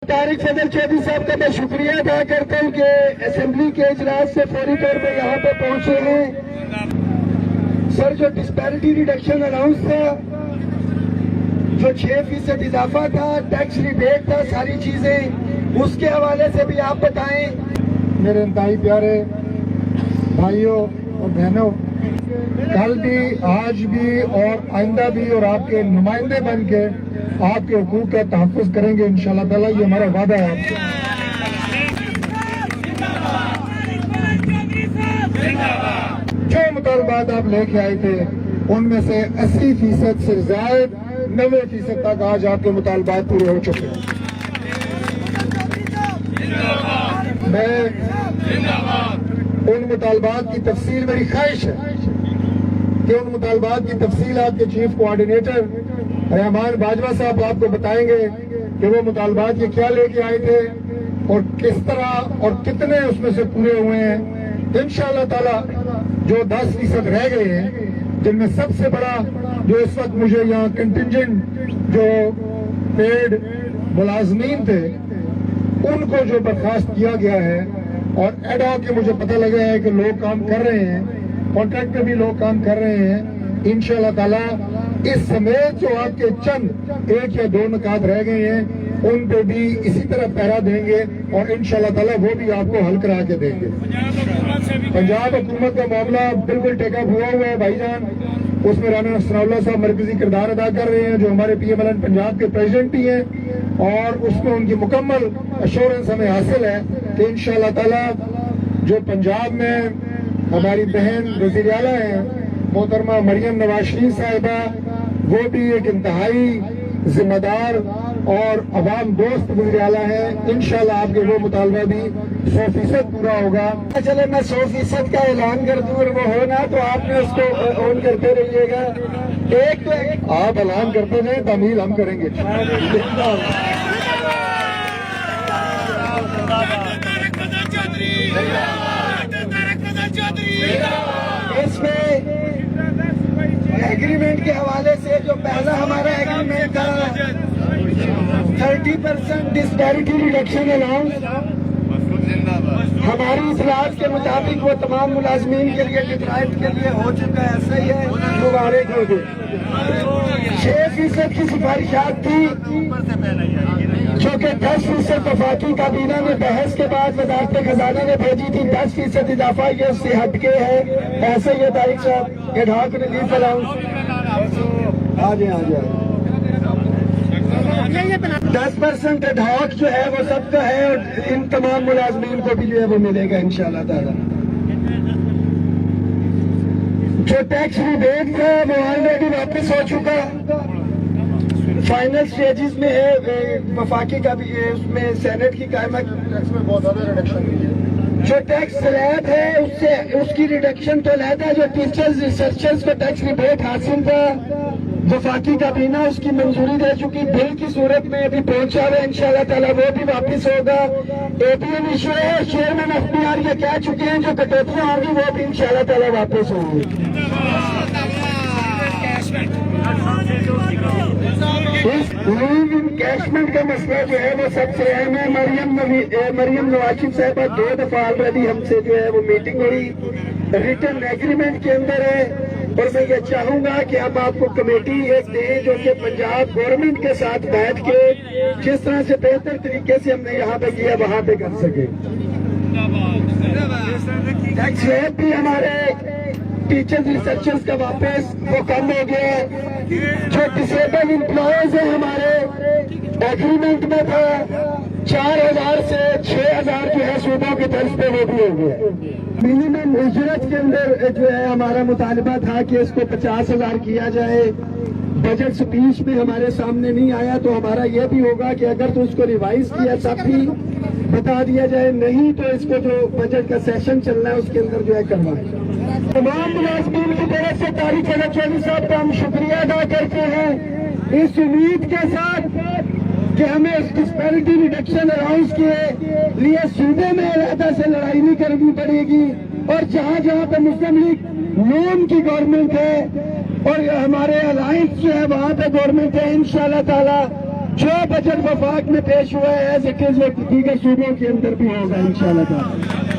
طارق فضل چودھری صاحب کا میں شکریہ ادا کرتا ہوں کہ اسمبلی کے اجلاس سے فوری طور پہ یہاں پہ پہنچے ہیں۔ سر، جو ڈسپیرٹی ریڈکشن الاؤنس تھا، جو 6% اضافہ تھا، ٹیکس ریبیٹ تھا، ساری چیزیں اس کے حوالے سے بھی آپ بتائیں۔ میرے انتہائی پیارے بھائیوں اور بہنوں، کل بھی آج بھی اور آئندہ بھی اور آپ کے نمائندے بن کے آپ کے حقوق کا تحفظ کریں گے انشاءاللہ تعالیٰ، یہ ہمارا وعدہ ہے۔ جو مطالبات آپ لے کے آئے تھے ان میں سے 80% سے زائد 90% تک آج آپ کے مطالبات پورے ہو چکے ہیں۔ میں ان مطالبات کی تفصیل، میری خواہش ہے کہ ان مطالبات کی تفصیل آپ کے چیف کوآرڈینیٹر رحمان باجوہ صاحب آپ کو بتائیں گے کہ وہ مطالبات یہ کیا لے کے آئے تھے اور کس طرح اور کتنے اس میں سے پورے ہوئے ہیں۔ انشاءاللہ تعالی جو 10% رہ گئے ہیں، جن میں سب سے بڑا جو اس وقت مجھے یہاں کنٹینجنٹ جو پیڈ ملازمین تھے ان کو جو برخاست کیا گیا ہے، اور ایڈ ہاک کے مجھے پتہ لگا ہے کہ لوگ کام کر رہے ہیں، کانٹریکٹ پہ بھی لوگ کام کر رہے ہیں، انشاءاللہ تعالی اس سمیت جو آپ کے چند 1 یا 2 نکات رہ گئے ہیں ان پہ بھی اسی طرح پہرا دیں گے اور انشاءاللہ تعالی وہ بھی آپ کو حل کرا کے دیں گے۔ پنجاب حکومت کا معاملہ بالکل ٹیک اپ ہوا ہے بھائی جان، اس میں رانا ثناء اللہ صاحب مرکزی کردار ادا کر رہے ہیں، جو ہمارے PMLN پنجاب کے پریزیڈنٹ بھی ہیں، اور اس میں ان کی مکمل ایشورنس ہمیں حاصل ہے کہ انشاءاللہ تعالی جو پنجاب میں ہماری بہن وزیر اعلیٰ ہیں محترمہ مریم نواز شریف صاحبہ، وہ بھی ایک انتہائی ذمہ دار اور عوام دوست وزیر اعلیٰ ہیں، انشاءاللہ آپ کے وہ مطالبہ بھی 100% پورا ہوگا۔ چلے میں 100% کا اعلان کر دوں اور وہ ہونا تو آپ نے اس کو آن کرتے رہیے گا۔ ایک تو آپ اعلان کرتے ہیں، تعمیل ہم کریں گے۔ اس میں ایگریمنٹ کے حوالے سے جو پہلا ہمارا ایگریمنٹ تھا 30% ڈسپیرٹی ریڈکشن الاؤنس، ہماری اصلاحات کے مطابق وہ تمام ملازمین کے لیے ڈیٹرائٹ کے لیے ہو چکا ہے، ایسا ہی ہے، مبارک ہو گئی۔ 6% کی سفارشات تھی جو کہ 10% وفاقی کابینہ میں بحث کے بعد وزارت خزانہ نے بھیجی تھی، 10% اضافہ یہ اس سے ہٹ کے ہے، ایسا ہی ہے طارق صاحب، ایڈ ہاک ریلیف الاؤنس۔ آ جائیں 10% ایڈ ہاک جو ہے وہ سب کا ہے، اور ان تمام ملازمین کو بھی جو ہے وہ ملے گا انشاءاللہ تعالی۔ جو ٹیکس ریبیٹ تھا وہ آلریڈی واپس ہو چکا، فائنل سٹیجز میں ہے، وفاقی کا بھی ہے، اس میں سینٹ کی قائمت ٹیکس میں بہت زیادہ ریڈکشن ہوئی ہے۔ جو ٹیکس سلیب ہے اس کی ریڈکشن تو علیحدہ ہے، جو ٹیچرز ریسرچرز کو ٹیکس ریبیٹ حاصل تھا وفاقی کابینہ اس کی منظوری دے چکی، بل کی صورت میں ابھی پہنچا ہوا ہے، انشاءاللہ تعالیٰ وہ بھی واپس ہوگا۔ APM ایشو ہے، چیئرمین FBR یہ کہہ چکے ہیں جو کٹوتیاں ہوں گی وہ بھی انشاءاللہ تعالیٰ واپس ہوں گی۔ اس لیو انکیشمنٹ کا مسئلہ جو ہے وہ سب سے اہم ہے۔ مریم نواز شریف صاحبہ 2 دفعہ آلریڈی ہم سے جو ہے وہ میٹنگ ہوئی، ریٹن ایگریمنٹ کے اندر ہے، اور میں یہ چاہوں گا کہ ہم آپ کو کمیٹی ایک دیں جو کہ پنجاب گورنمنٹ کے ساتھ بیٹھ کے جس طرح سے بہتر طریقے سے ہم نے یہاں پہ کیا وہاں پہ کر سکے۔ ٹیکس ریٹ بھی ہمارے ٹیچرز ریسرچرز کا واپس وہ کم ہو گیا ہے۔ جو ڈسیبل امپلائیز ہیں ہمارے ایگریمنٹ میں تھا 4000 سے 6000 جو ہے صوبوں کی طرف پہ وہ بھی ہو گیا۔ منیمم اجرت کے اندر جو ہے ہمارا مطالبہ تھا کہ اس کو 50,000 کیا جائے، بجٹ سپیچ میں ہمارے سامنے نہیں آیا، تو ہمارا یہ بھی ہوگا کہ اگر تو اس کو ریوائز کیا تب بھی بتا دیا جائے، نہیں تو اس کو جو بجٹ کا سیشن چل رہا ہے اس کے اندر جو ہے کروائیں۔ تمام ملازمین کی طرف سے طارق فضل چودھری صاحب کا ہم شکریہ ادا کرتے ہیں، اس امید کے ساتھ کہ ہمیں اس ڈسپیرٹی ریڈکشن الاؤنس کے لیے صوبے میں علیحدہ سے لڑائی نہیں کرنی پڑے گی، اور جہاں جہاں پہ مسلم لیگ نون کی گورنمنٹ ہے اور ہمارے الائنس جو ہے وہاں پہ گورنمنٹ ہے، انشاءاللہ تعالی جو بجٹ وفاق میں پیش ہوا ہے ایز اٹ از وہ دیگر صوبوں کے اندر بھی ہوگا انشاءاللہ تعالی.